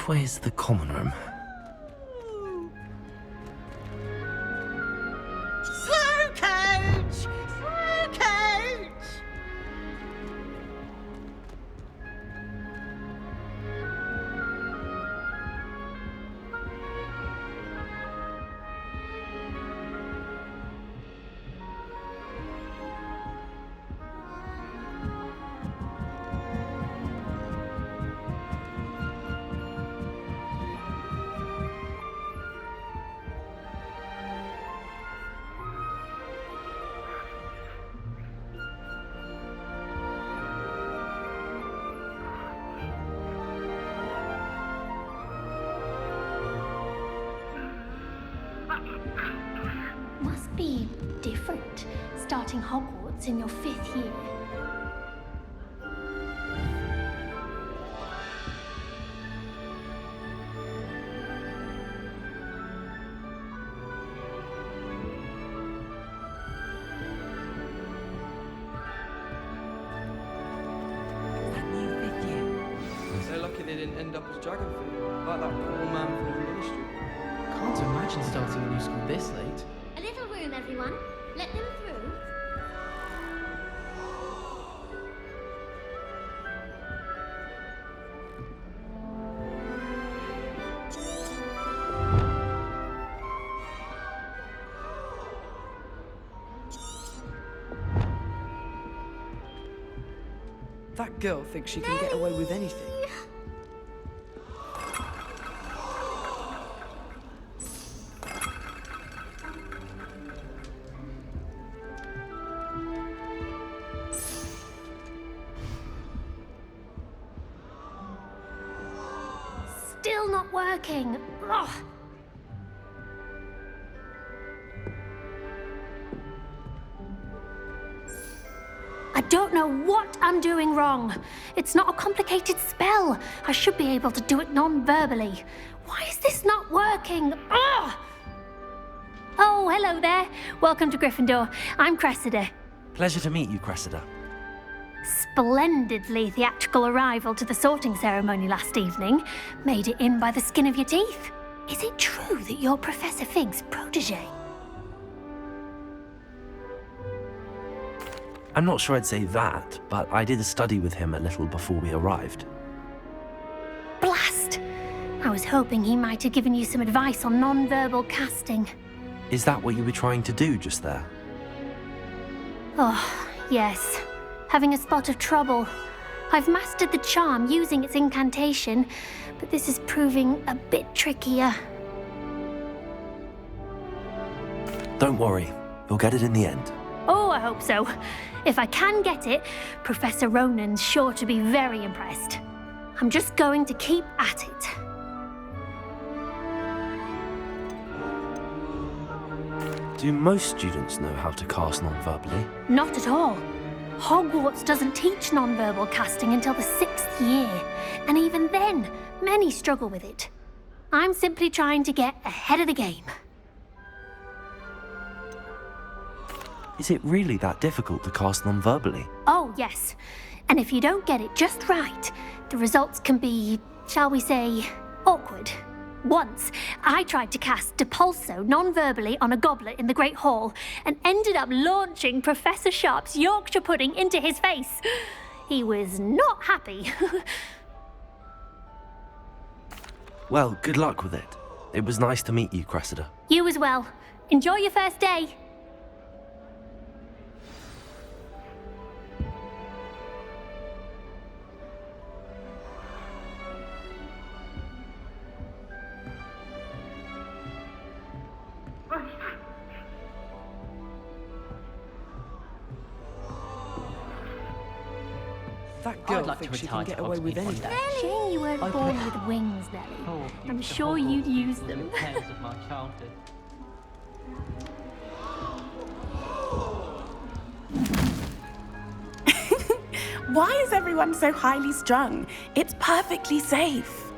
Which way is the common room? Slow coach! Slow coach! Must be different, starting Hogwarts in your 5th year. That new 5th year. So lucky they didn't end up as Dragonfly, like that poor man from the ministry. Can't imagine starting a new school this late. A little room, everyone. Let them through. That girl thinks she can get away with anything. Still not working. Ugh. I don't know what I'm doing wrong. It's not a complicated spell. I should be able to do it non-verbally. Why is this not working? Ugh! Oh, hello there. Welcome to Gryffindor. I'm Cressida. Pleasure to meet you, Cressida. Splendidly theatrical arrival to the sorting ceremony last evening. Made it in by the skin of your teeth. Is it true that you're Professor Fig's protege? I'm not sure I'd say that, but I did study with him a little before we arrived. Blast! I was hoping he might have given you some advice on non-verbal casting. Is that what you were trying to do just there? Oh, yes. Having a spot of trouble. I've mastered the charm using its incantation, but this is proving a bit trickier. Don't worry, you'll get it in the end. Oh, I hope so. If I can get it, Professor Ronan's sure to be very impressed. I'm just going to keep at it. Do most students know how to cast non-verbally? Not at all. Hogwarts doesn't teach non-verbal casting until the 6th year, and even then, many struggle with it. I'm simply trying to get ahead of the game. Is it really that difficult to cast non-verbally? Oh, yes. And if you don't get it just right, the results can be, shall we say, awkward. Once, I tried to cast Depulso non-verbally on a goblet in the Great Hall and ended up launching Professor Sharp's Yorkshire pudding into his face. He was not happy. Well, good luck with it. It was nice to meet you, Cressida. You as well. Enjoy your first day. That girl I'd like to thinks she retire can to get away with Hogsmeade one anything. day. Shame you weren't Open born it. with wings, Nelly. Oh, I'm the sure Hogwarts you'd use and them. the tales of my childhood. Why is everyone so highly strung? It's perfectly safe.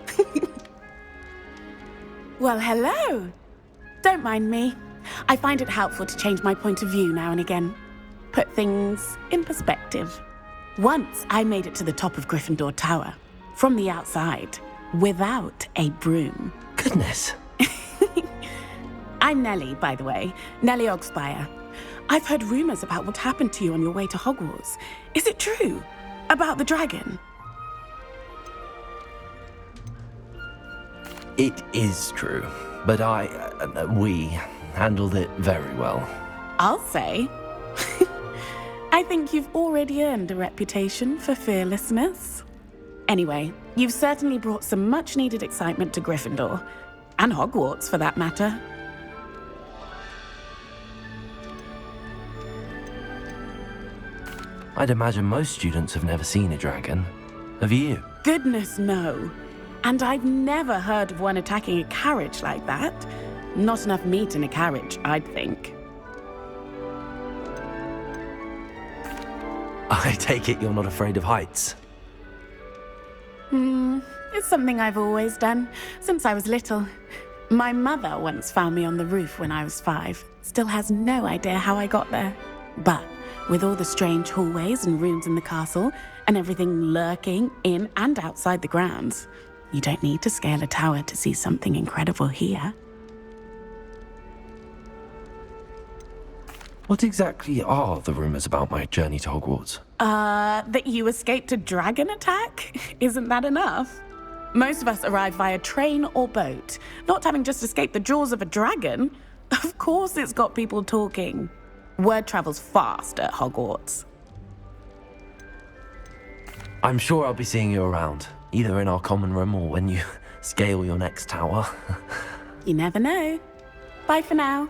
Well, hello. Don't mind me. I find it helpful to change my point of view now and again. Put things in perspective. Once I made it to the top of Gryffindor Tower. From the outside, without a broom. Goodness. I'm Nellie, by the way. Nellie Ogspire. I've heard rumors about what happened to you on your way to Hogwarts. Is it true? About the dragon? It is true, but we handled it very well. I'll say. I think you've already earned a reputation for fearlessness. Anyway, you've certainly brought some much-needed excitement to Gryffindor. And Hogwarts, for that matter. I'd imagine most students have never seen a dragon. Have you? Goodness, no. And I've never heard of one attacking a carriage like that. Not enough meat in a carriage, I'd think. I take it you're not afraid of heights. It's something I've always done, since I was little. My mother once found me on the roof when I was 5. Still has no idea how I got there. But with all the strange hallways and rooms in the castle, and everything lurking in and outside the grounds, you don't need to scale a tower to see something incredible here. What exactly are the rumors about my journey to Hogwarts? That you escaped a dragon attack? Isn't that enough? Most of us arrive via train or boat, not having just escaped the jaws of a dragon. Of course it's got people talking. Word travels fast at Hogwarts. I'm sure I'll be seeing you around, either in our common room or when you scale your next tower. You never know. Bye for now.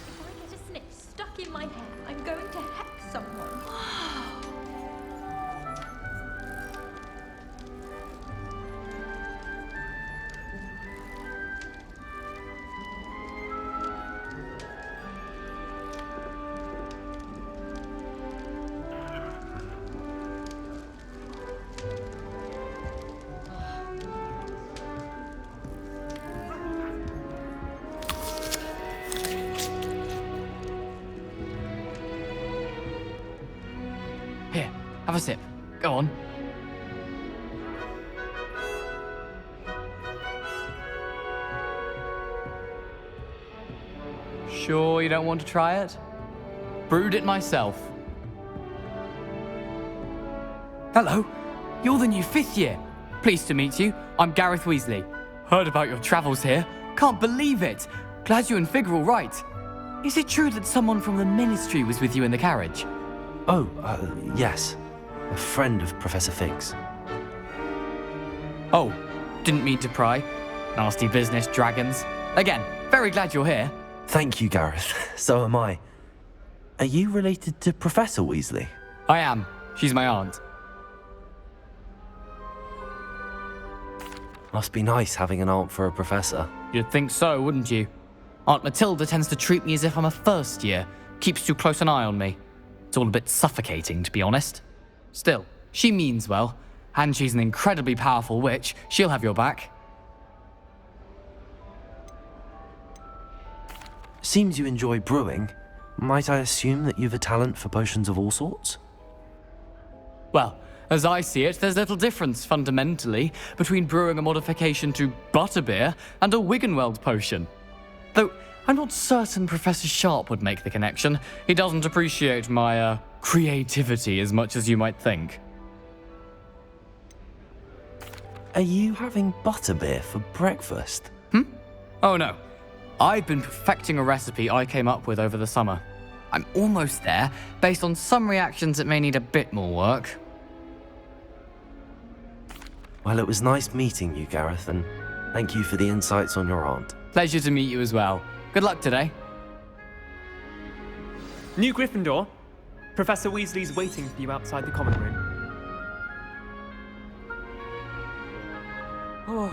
If I get a snitch stuck in my hair, I'm going to hex someone. Here, have a sip. Go on. Sure you don't want to try it? Brewed it myself. Hello, you're the new 5th year. Pleased to meet you. I'm Gareth Weasley. Heard about your travels here. Can't believe it. Glad you and Fig are all right. Is it true that someone from the Ministry was with you in the carriage? Oh, yes. A friend of Professor Fig's. Oh, didn't mean to pry. Nasty business, dragons. Again, very glad you're here. Thank you, Gareth. So am I. Are you related to Professor Weasley? I am. She's my aunt. Must be nice having an aunt for a professor. You'd think so, wouldn't you? Aunt Matilda tends to treat me as if I'm a first year. Keeps too close an eye on me. It's all a bit suffocating, to be honest. Still, she means well, and she's an incredibly powerful witch. She'll have your back. Seems you enjoy brewing. Might I assume that you've a talent for potions of all sorts? Well, as I see it, there's little difference, fundamentally, between brewing a modification to butterbeer and a Wiggenweld potion. Though, I'm not certain Professor Sharp would make the connection. He doesn't appreciate my, creativity as much as you might think. Are you having butterbeer for breakfast? Oh no. I've been perfecting a recipe I came up with over the summer. I'm almost there, based on some reactions that may need a bit more work. Well, it was nice meeting you, Gareth, and thank you for the insights on your aunt. Pleasure to meet you as well. Good luck today. New Gryffindor, Professor Weasley's waiting for you outside the common room. Oh.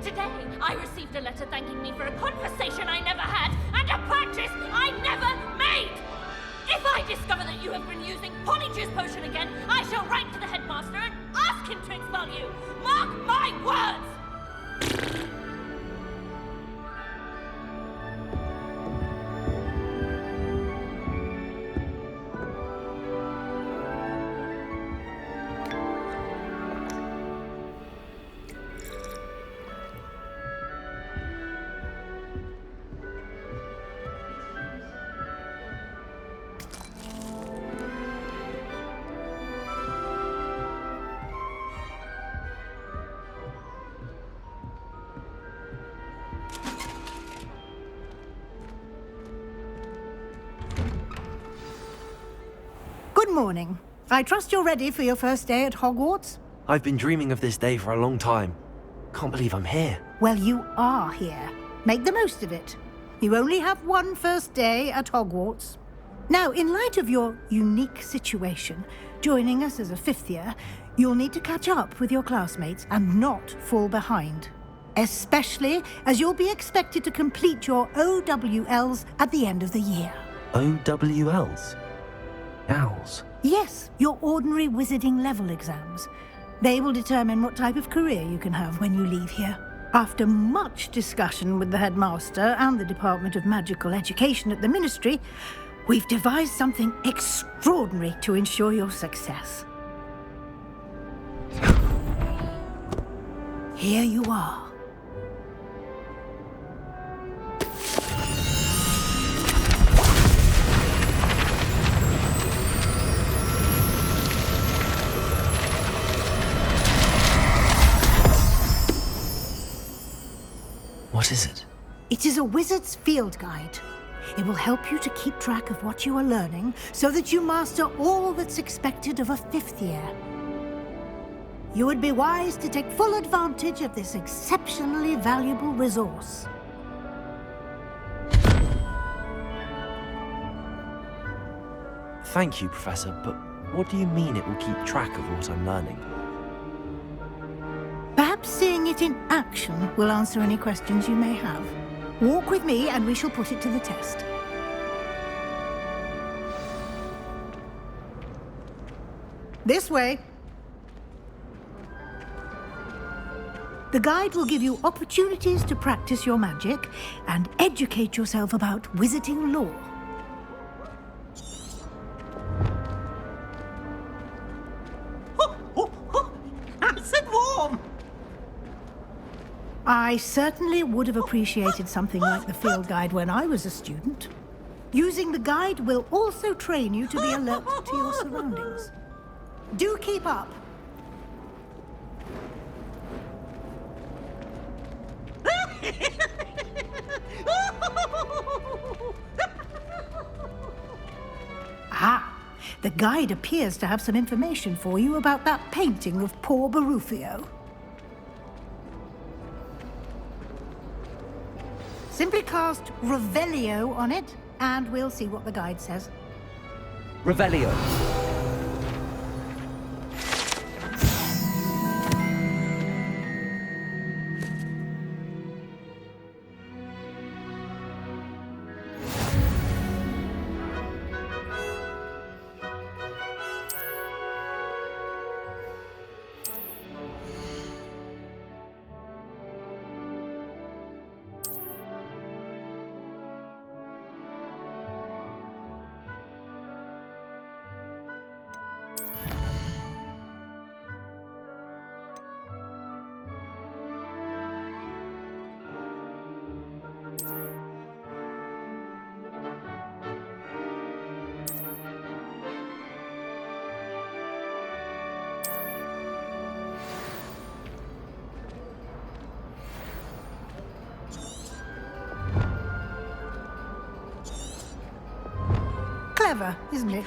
Today, I received a letter thanking me for a conversation I never had and a purchase I never made! If I discover that you have been using Polyjuice Potion again, I shall write to the headmaster and ask him to expel you! Mark my words! Good morning. I trust you're ready for your first day at Hogwarts? I've been dreaming of this day for a long time. Can't believe I'm here. Well, you are here. Make the most of it. You only have one first day at Hogwarts. Now, in light of your unique situation, joining us as a fifth year, you'll need to catch up with your classmates and not fall behind. Especially as you'll be expected to complete your OWLs at the end of the year. OWLs? Owls? Yes, your ordinary wizarding level exams. They will determine what type of career you can have when you leave here. After much discussion with the headmaster and the Department of Magical Education at the Ministry, we've devised something extraordinary to ensure your success. Here you are. What is it? It is a wizard's field guide. It will help you to keep track of what you are learning so that you master all that's expected of a fifth year. You would be wise to take full advantage of this exceptionally valuable resource. Thank you, Professor, but what do you mean it will keep track of what I'm learning? Perhaps seeing it in action will answer any questions you may have. Walk with me and we shall put it to the test. This way. The guide will give you opportunities to practice your magic and educate yourself about wizarding lore. Nice and warm! I certainly would have appreciated something like the field guide when I was a student. Using the guide will also train you to be alert to your surroundings. Do keep up. Ah, the guide appears to have some information for you about that painting of poor Barufio. Simply cast Revelio on it, and we'll see what the guide says. Revelio. Clever, isn't it?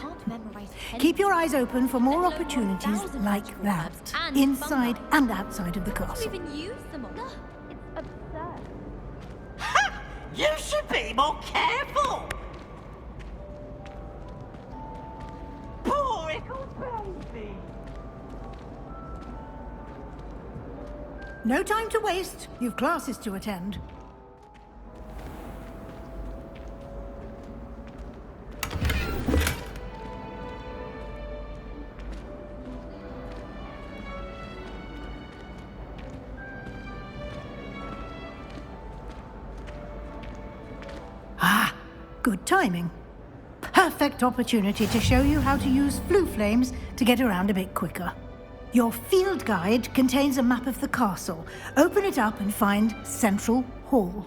Keep your eyes open for more opportunities like that, inside and outside of the castle. Even use them all. It's absurd. Ha! You should be more careful! Poor little baby! No time to waste. You've classes to attend. Ah, good timing. Perfect opportunity to show you how to use flue flames to get around a bit quicker. Your field guide contains a map of the castle. Open it up and find Central Hall.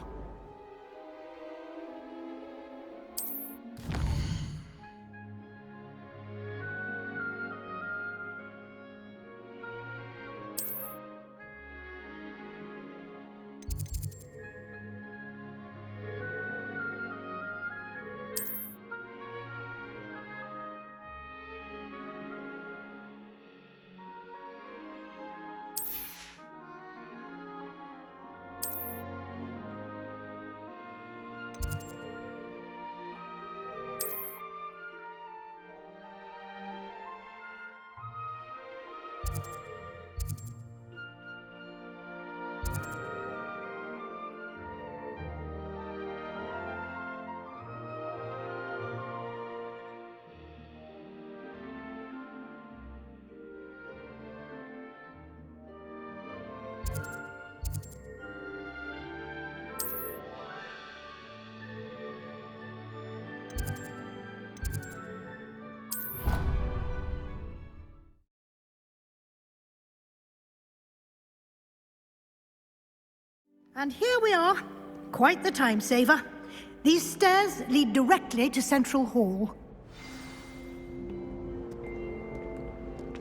And here we are. Quite the time saver. These stairs lead directly to Central Hall.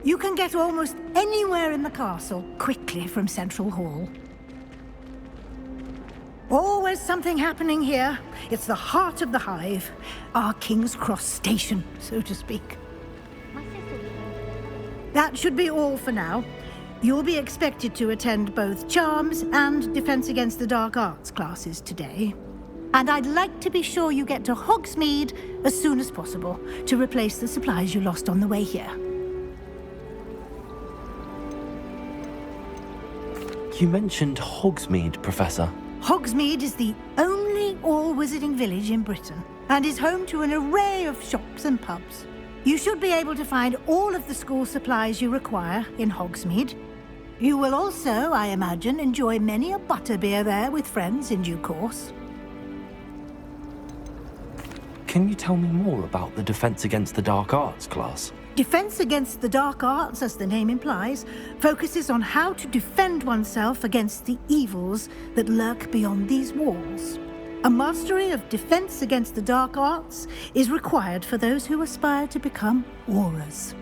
You can get almost anywhere in the castle quickly from Central Hall. Always something happening here. It's the heart of the hive. Our King's Cross station, so to speak. That should be all for now. You'll be expected to attend both Charms and Defense Against the Dark Arts classes today. And I'd like to be sure you get to Hogsmeade as soon as possible to replace the supplies you lost on the way here. You mentioned Hogsmeade, Professor. Hogsmeade is the only all-wizarding village in Britain and is home to an array of shops and pubs. You should be able to find all of the school supplies you require in Hogsmeade. You will also, I imagine, enjoy many a butterbeer there with friends in due course. Can you tell me more about the Defense Against the Dark Arts class? Defense Against the Dark Arts, as the name implies, focuses on how to defend oneself against the evils that lurk beyond these walls. A mastery of Defense Against the Dark Arts is required for those who aspire to become Aurors.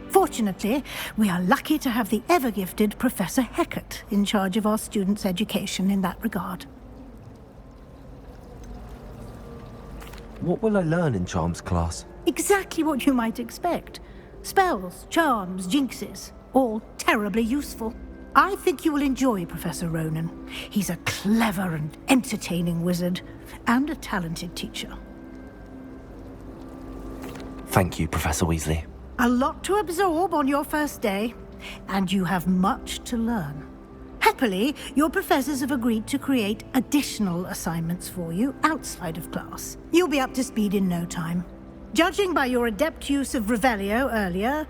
Fortunately, we are lucky to have the ever-gifted Professor Hecat in charge of our students' education in that regard. What will I learn in Charms class? Exactly what you might expect. Spells, charms, jinxes, all terribly useful. I think you will enjoy Professor Ronan. He's a clever and entertaining wizard, and a talented teacher. Thank you, Professor Weasley. A lot to absorb on your first day, and you have much to learn. Happily, your professors have agreed to create additional assignments for you outside of class. You'll be up to speed in no time. Judging by your adept use of Revelio earlier,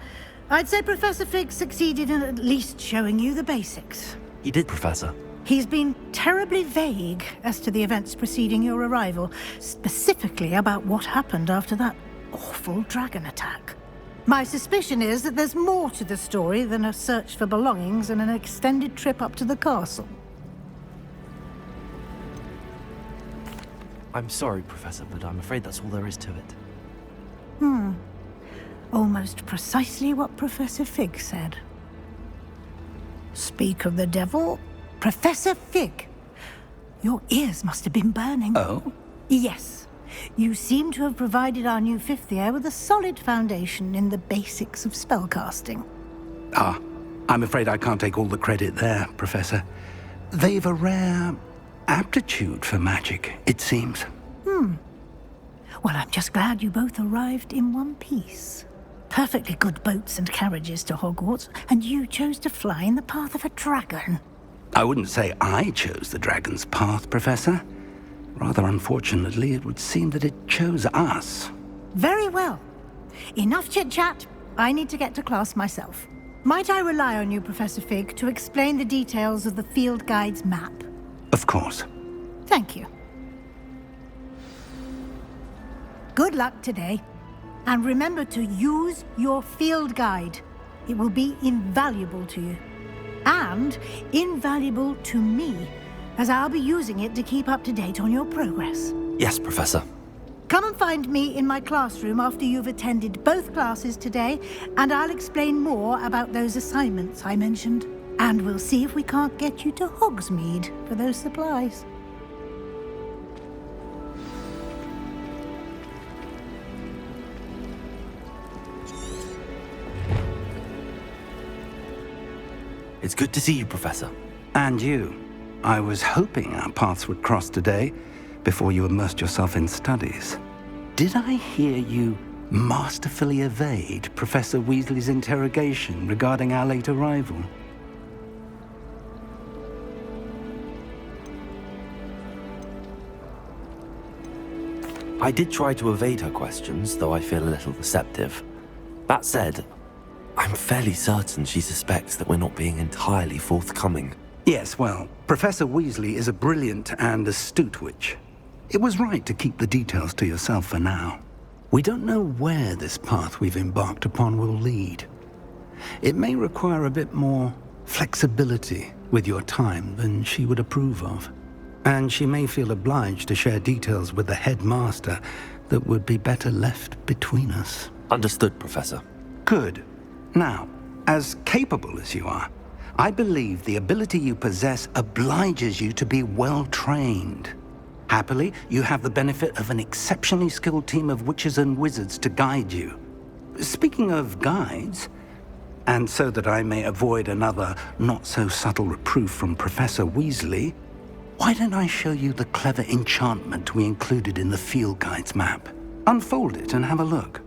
I'd say Professor Fig succeeded in at least showing you the basics. He did, Professor. He's been terribly vague as to the events preceding your arrival, specifically about what happened after that awful dragon attack. My suspicion is that there's more to the story than a search for belongings and an extended trip up to the castle. I'm sorry, Professor, but I'm afraid that's all there is to it. Almost precisely what Professor Fig said. Speak of the devil, Professor Fig. Your ears must have been burning. Oh? Yes. You seem to have provided our new fifth year with a solid foundation in the basics of spellcasting. Ah, I'm afraid I can't take all the credit there, Professor. They've a rare aptitude for magic, it seems. Well, I'm just glad you both arrived in one piece. Perfectly good boats and carriages to Hogwarts, and you chose to fly in the path of a dragon. I wouldn't say I chose the dragon's path, Professor. Rather unfortunately, it would seem that it chose us. Very well. Enough chit-chat. I need to get to class myself. Might I rely on you, Professor Fig, to explain the details of the field guide's map? Of course. Thank you. Good luck today. And remember to use your field guide. It will be invaluable to you. And invaluable to me, as I'll be using it to keep up to date on your progress. Yes, Professor. Come and find me in my classroom after you've attended both classes today, and I'll explain more about those assignments I mentioned. And we'll see if we can't get you to Hogsmeade for those supplies. It's good to see you, Professor. And you. I was hoping our paths would cross today, before you immersed yourself in studies. Did I hear you masterfully evade Professor Weasley's interrogation regarding our late arrival? I did try to evade her questions, though I feel a little receptive. That said, I'm fairly certain she suspects that we're not being entirely forthcoming. Yes, well, Professor Weasley is a brilliant and astute witch. It was right to keep the details to yourself for now. We don't know where this path we've embarked upon will lead. It may require a bit more flexibility with your time than she would approve of. And she may feel obliged to share details with the headmaster that would be better left between us. Understood, Professor. Good. Now, as capable as you are, I believe the ability you possess obliges you to be well-trained. Happily, you have the benefit of an exceptionally skilled team of witches and wizards to guide you. Speaking of guides, and so that I may avoid another not-so-subtle reproof from Professor Weasley, why don't I show you the clever enchantment we included in the field guide's map? Unfold it and have a look.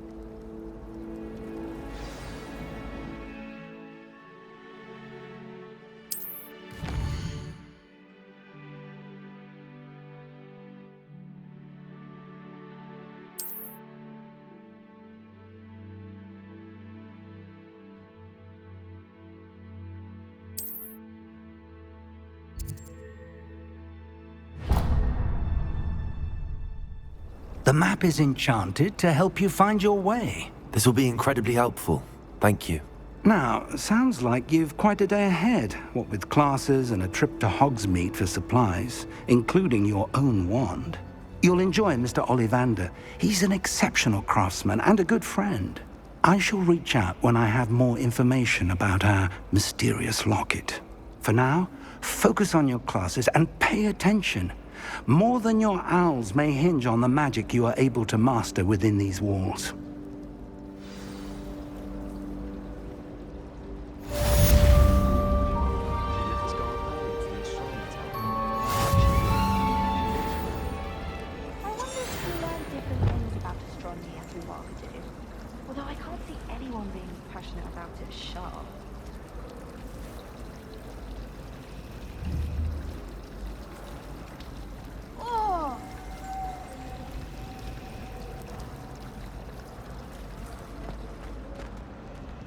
The map is enchanted to help you find your way. This will be incredibly helpful. Thank you. Now, sounds like you've quite a day ahead, what with classes and a trip to Hogsmeade for supplies, including your own wand. You'll enjoy Mr. Ollivander. He's an exceptional craftsman and a good friend. I shall reach out when I have more information about our mysterious locket. For now, focus on your classes and pay attention. More than your owls may hinge on the magic you are able to master within these walls.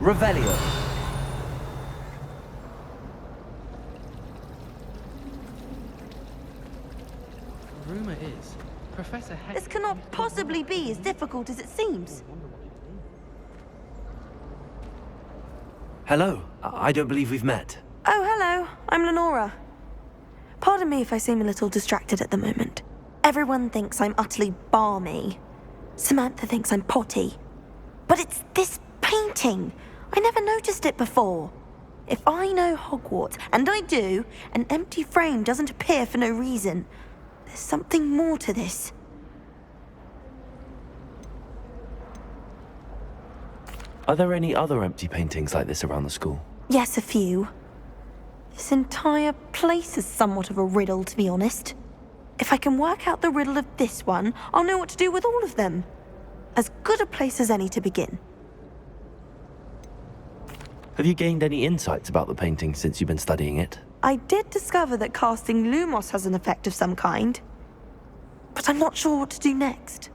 Revelio. Rumor is, Professor Heck... This cannot possibly be as difficult as it seems. Hello. I don't believe we've met. Oh, hello. I'm Lenora. Pardon me if I seem a little distracted at the moment. Everyone thinks I'm utterly balmy. Samantha thinks I'm potty. But it's this painting. I never noticed it before. If I know Hogwarts, and I do, an empty frame doesn't appear for no reason. There's something more to this. Are there any other empty paintings like this around the school? Yes, a few. This entire place is somewhat of a riddle, to be honest. If I can work out the riddle of this one, I'll know what to do with all of them. As good a place as any to begin. Have you gained any insights about the painting since you've been studying it? I did discover that casting Lumos has an effect of some kind, but I'm not sure what to do next.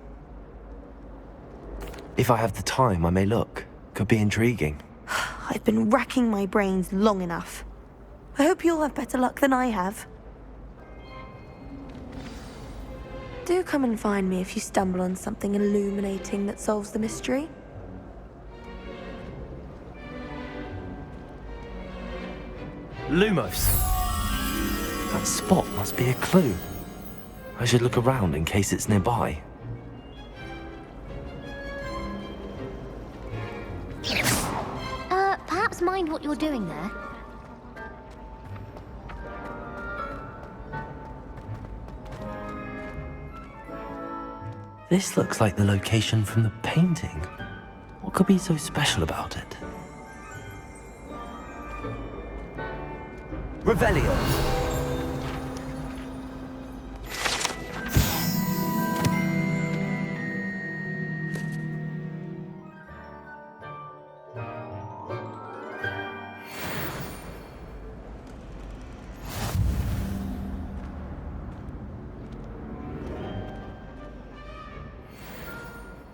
If I have the time, I may look. Could be intriguing. I've been racking my brains long enough. I hope you'll have better luck than I have. Do come and find me if you stumble on something illuminating that solves the mystery. Lumos! That spot must be a clue. I should look around in case it's nearby. Perhaps mind what you're doing there. This looks like the location from the painting. What could be so special about it? Revelio!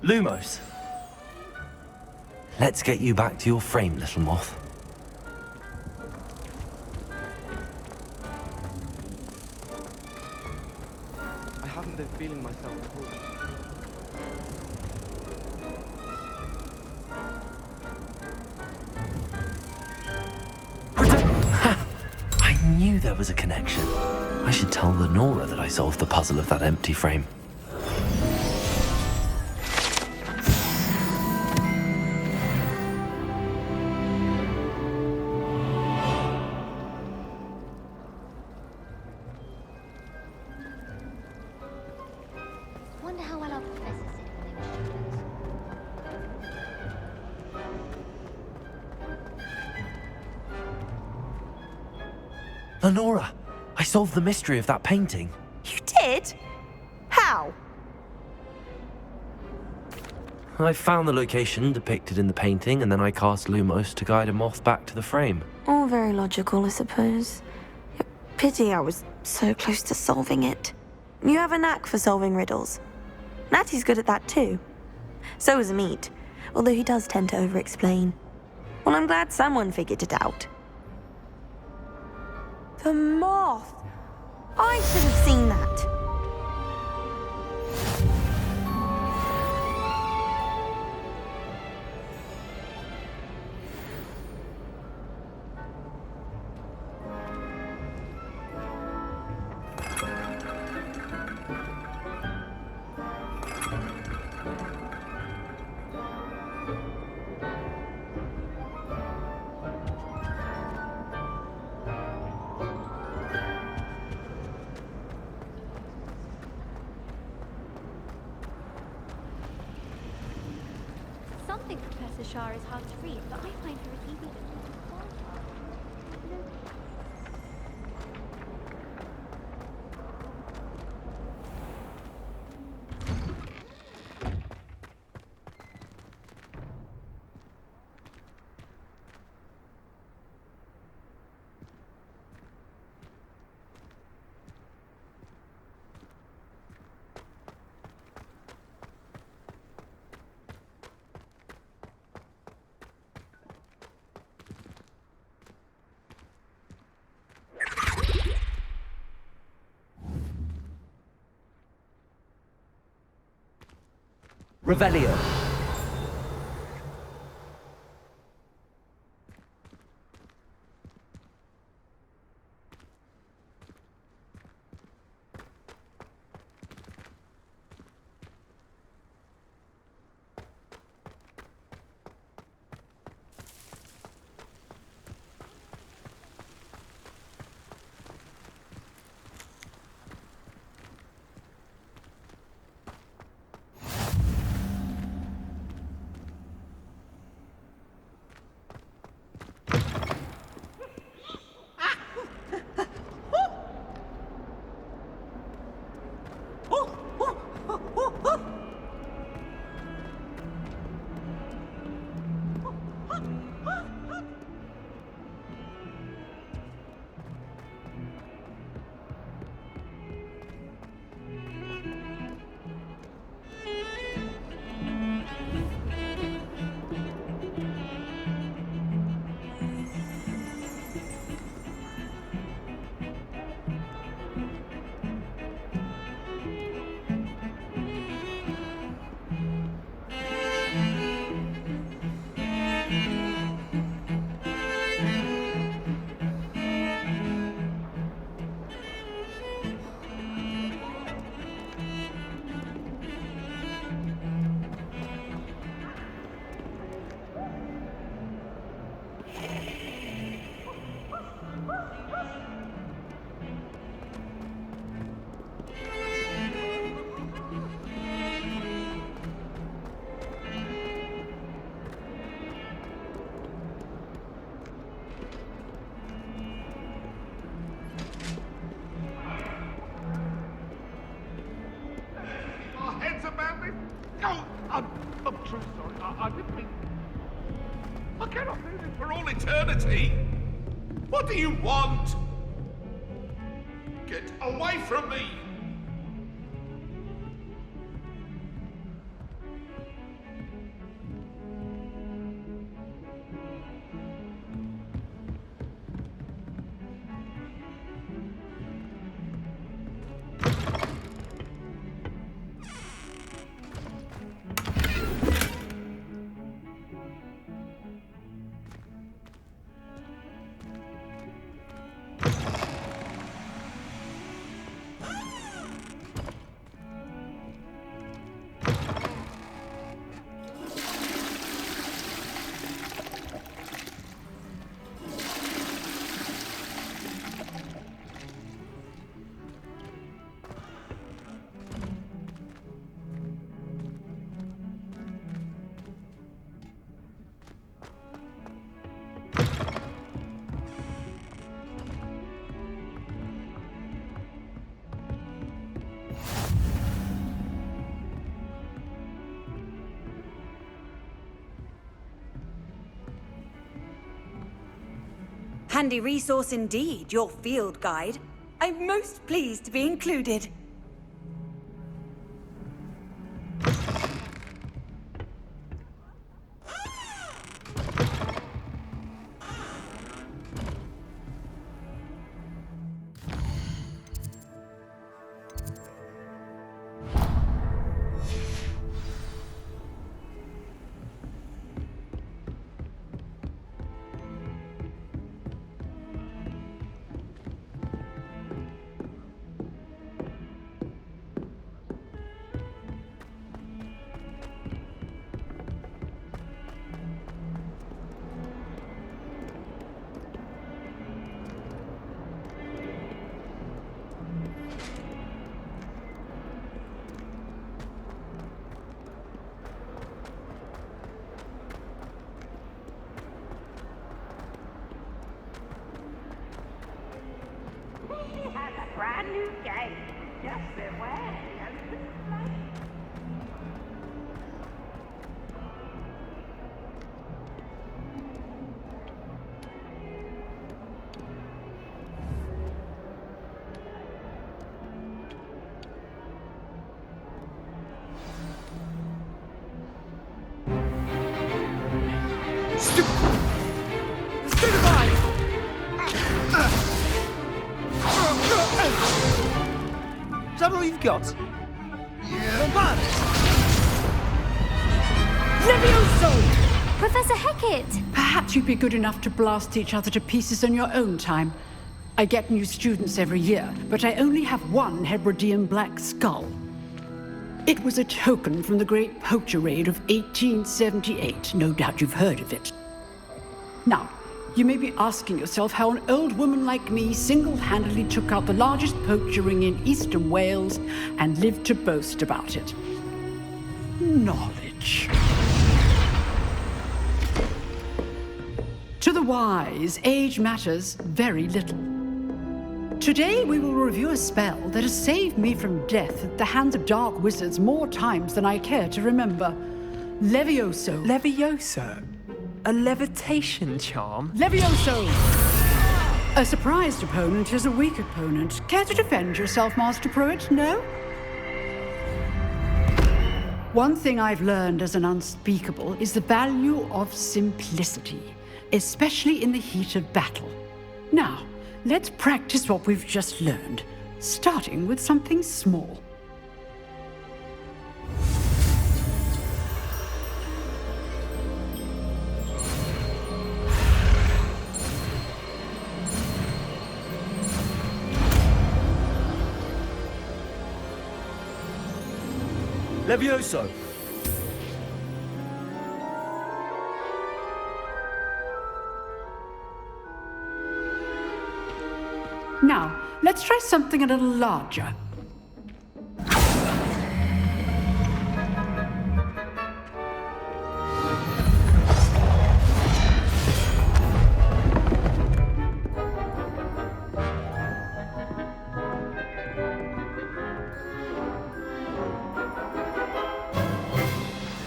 Lumos. Let's get you back to your frame, little moth. I haven't been feeling myself at all. I knew there was a connection. I should tell Lenora that I solved the puzzle of that empty frame. Wonder how well our professors did when they were students. Lenora! I solved the mystery of that painting. You did? How? I found the location depicted in the painting, and then I cast Lumos to guide a moth back to the frame. All very logical, I suppose. Pity I was so close to solving it. You have a knack for solving riddles. Natty's good at that too. So is Amit, although he does tend to over-explain. Well, I'm glad someone figured it out. The moth! I should have seen that. Something Professor Shah is hard to read, but I find her a TV. Revelio. this. Oh, I'm so sorry. I didn't mean... I cannot do this for all eternity. What do you want? Get away from me! Handy resource indeed, your field guide. I'm most pleased to be included. Brand new game. Just beware. Is that all you've got? Yeah. Levioso! Professor Hecat! Perhaps you'd be good enough to blast each other to pieces in your own time. I get new students every year, but I only have one Hebridean black skull. It was a token from the Great Poacher Raid of 1878. No doubt you've heard of it. Now, you may be asking yourself how an old woman like me single-handedly took out the largest poacher ring in eastern Wales and lived to boast about it. Knowledge. To the wise, age matters very little. Today we will review a spell that has saved me from death at the hands of dark wizards more times than I care to remember. Levioso. Levioso? A levitation charm? Levioso! A surprised opponent is a weak opponent. Care to defend yourself, Master Pruitt? No? One thing I've learned as an unspeakable is the value of simplicity, especially in the heat of battle. Now, let's practice what we've just learned, starting with something small. Levioso! Now, let's try something a little larger.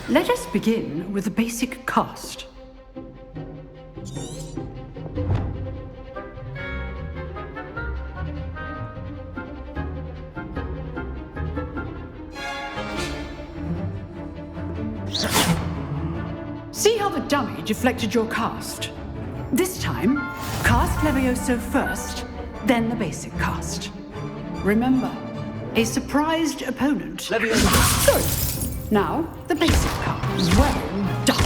Let us begin with the basic cast. See how the dummy deflected your cast? This time, cast Levioso first, then the basic cast. Remember, a surprised opponent. Levioso. Good. Now, the basic cast. Well done.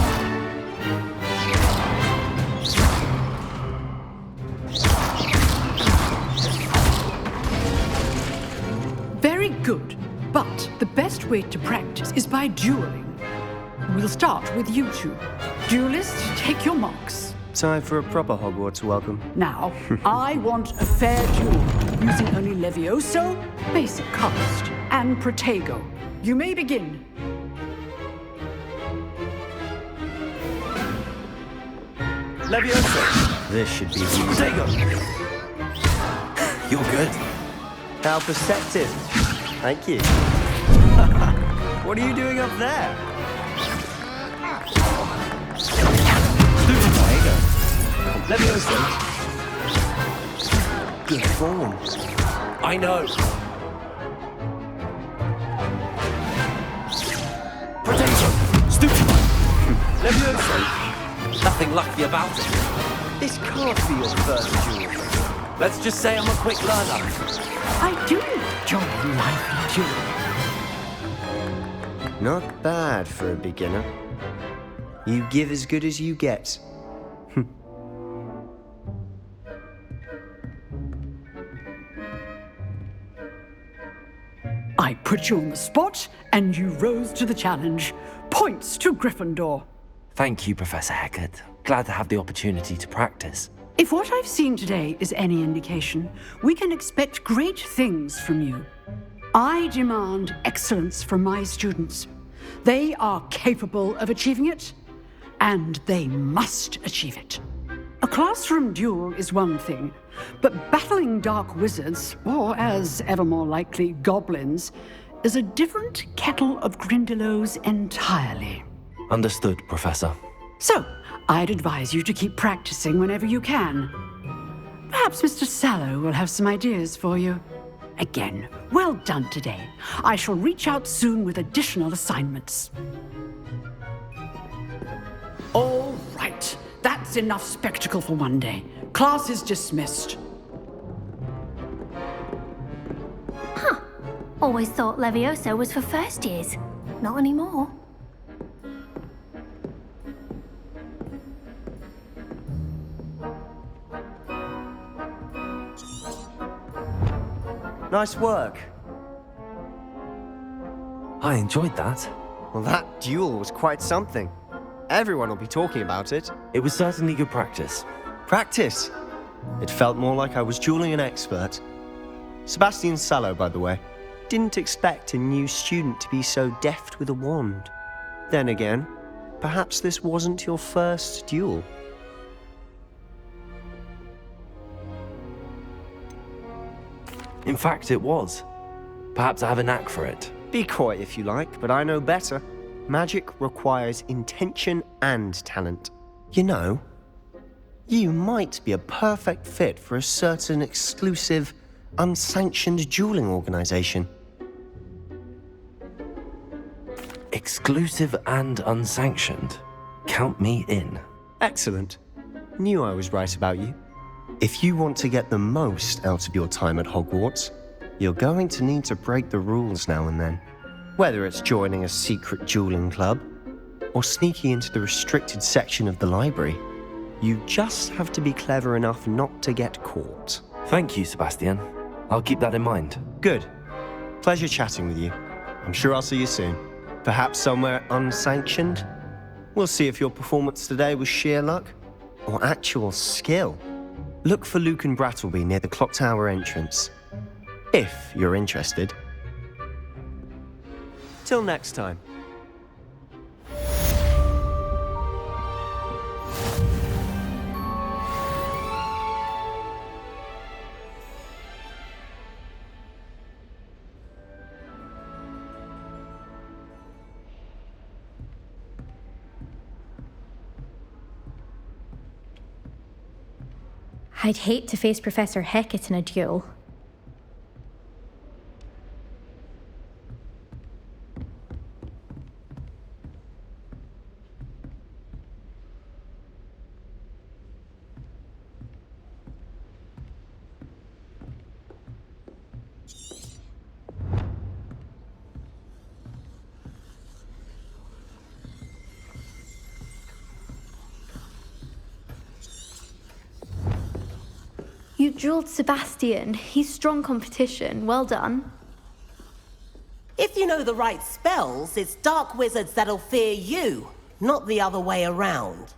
Very good. But the best way to practice is by dueling. We'll start with you two. Duelists, take your marks. Time for a proper Hogwarts welcome. Now, I want a fair duel, using only Levioso, basic cast, and Protego. You may begin. Levioso. This should be easy. Protego! You're good. How perceptive. Thank you. What are you doing up there? Levioso. Good form. I know. Protego! Stupid! Levioso. Nothing lucky about it. This can't be your first duel. Let's just say I'm a quick learner. I do enjoy lively dueling. Not bad for a beginner. You give as good as you get. I put you on the spot, and you rose to the challenge. Points to Gryffindor. Thank you, Professor Hecat. Glad to have the opportunity to practice. If what I've seen today is any indication, we can expect great things from you. I demand excellence from my students. They are capable of achieving it, and they must achieve it. A classroom duel is one thing, but battling dark wizards, or as ever more likely, goblins, is a different kettle of Grindylows entirely. Understood, Professor. So, I'd advise you to keep practicing whenever you can. Perhaps Mr. Sallow will have some ideas for you. Again, well done today. I shall reach out soon with additional assignments. All right. That's enough spectacle for one day. Class is dismissed. Huh. Always thought Levioso was for first years. Not anymore. Nice work. I enjoyed that. Well, that duel was quite something. Everyone will be talking about it. It was certainly good practice. Practice? It felt more like I was dueling an expert. Sebastian Sallow, by the way. Didn't expect a new student to be so deft with a wand. Then again, perhaps this wasn't your first duel. In fact, it was. Perhaps I have a knack for it. Be coy if you like, but I know better. Magic requires intention and talent. You know, you might be a perfect fit for a certain exclusive, unsanctioned dueling organization. Exclusive and unsanctioned. Count me in. Excellent. Knew I was right about you. If you want to get the most out of your time at Hogwarts, you're going to need to break the rules now and then. Whether it's joining a secret dueling club or sneaking into the restricted section of the library, you just have to be clever enough not to get caught. Thank you, Sebastian. I'll keep that in mind. Good. Pleasure chatting with you. I'm sure I'll see you soon. Perhaps somewhere unsanctioned? We'll see if your performance today was sheer luck or actual skill. Look for Luke and Brattleby near the clock tower entrance, if you're interested. Till next time. I'd hate to face Professor Hecat in a duel. You dueled Sebastian. He's strong competition. Well done. If you know the right spells, it's dark wizards that'll fear you, not the other way around.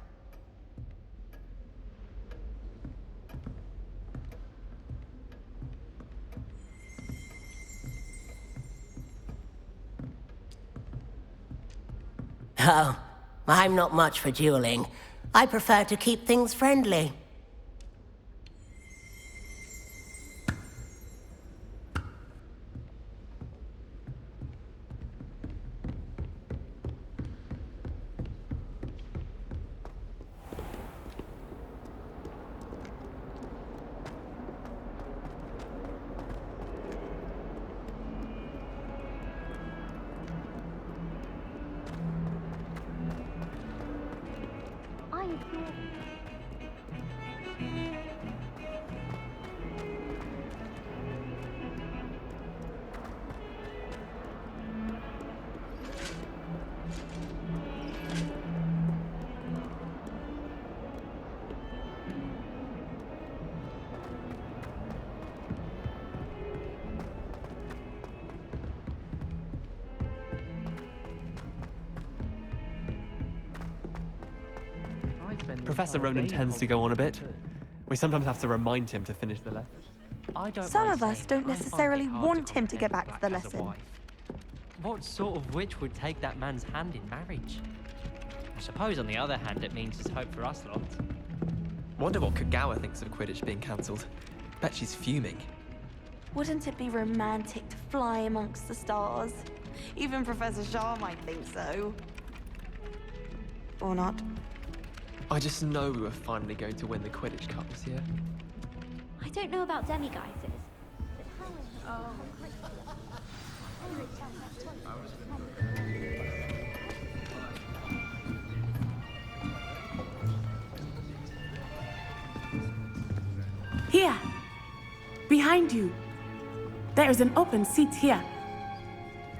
Oh, I'm not much for dueling. I prefer to keep things friendly. Professor Ronan tends to go on a bit. We sometimes have to remind him to finish the lesson. Some of us don't necessarily want him to get back to the lesson. What sort of witch would take that man's hand in marriage? I suppose, on the other hand, it means there's hope for us lot. Wonder what Kagawa thinks of Quidditch being cancelled. Bet she's fuming. Wouldn't it be romantic to fly amongst the stars? Even Professor Shah might think so. Or not. I just know we were finally going to win the Quidditch Cup this year. I don't know about demiguises, but how... Here! Behind you! There is an open seat here.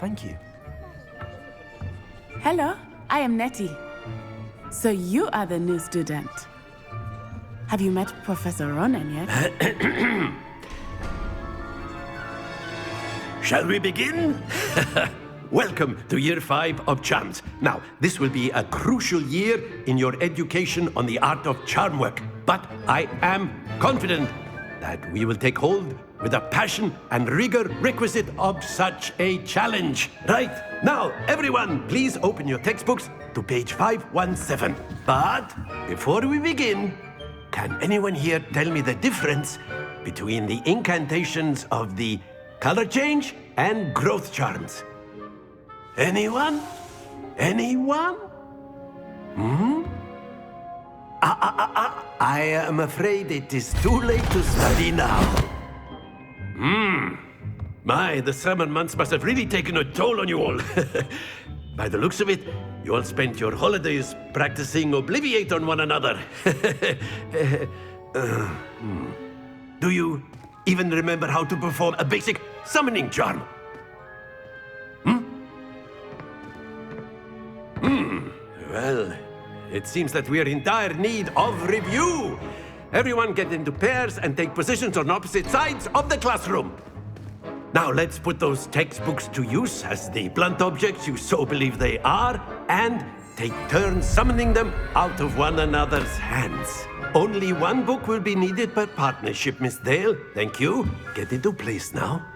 Thank you. Hello, I am Nettie. So you are the new student. Have you met Professor Ronan yet? Shall we begin? Welcome to Year 5 of Charms. Now, this will be a crucial year in your education on the art of charm work, but I am confident that we will take hold with the passion and rigor requisite of such a challenge. Right, now, everyone, please open your textbooks to page 517. But before we begin, can anyone here tell me the difference between the incantations of the color change and growth charms? Anyone? Anyone? I am afraid it is too late to study now. My, the summer months must have really taken a toll on you all. By the looks of it, you all spent your holidays practicing Obliviate on one another. Do you even remember how to perform a basic summoning charm? Well, it seems that we are in dire need of review. Everyone get into pairs and take positions on opposite sides of the classroom. Now let's put those textbooks to use as the blunt objects you so believe they are, and take turns summoning them out of one another's hands. Only one book will be needed per partnership, Miss Dale. Thank you. Get into place now.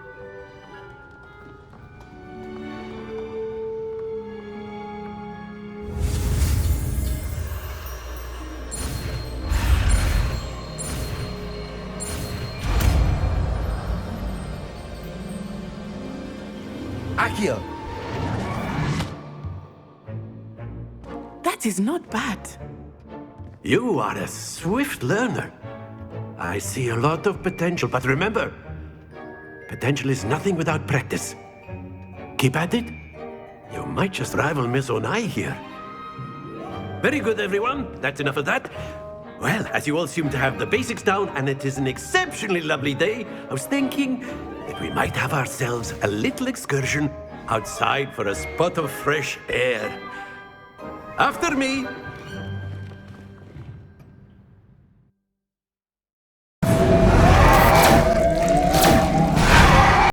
Accio! That is not bad. You are a swift learner. I see a lot of potential, but remember, potential is nothing without practice. Keep at it. You might just rival Miss Onai here. Very good, everyone. That's enough of that. Well, as you all seem to have the basics down, and it is an exceptionally lovely day, I was thinking that we might have ourselves a little excursion outside for a spot of fresh air. After me.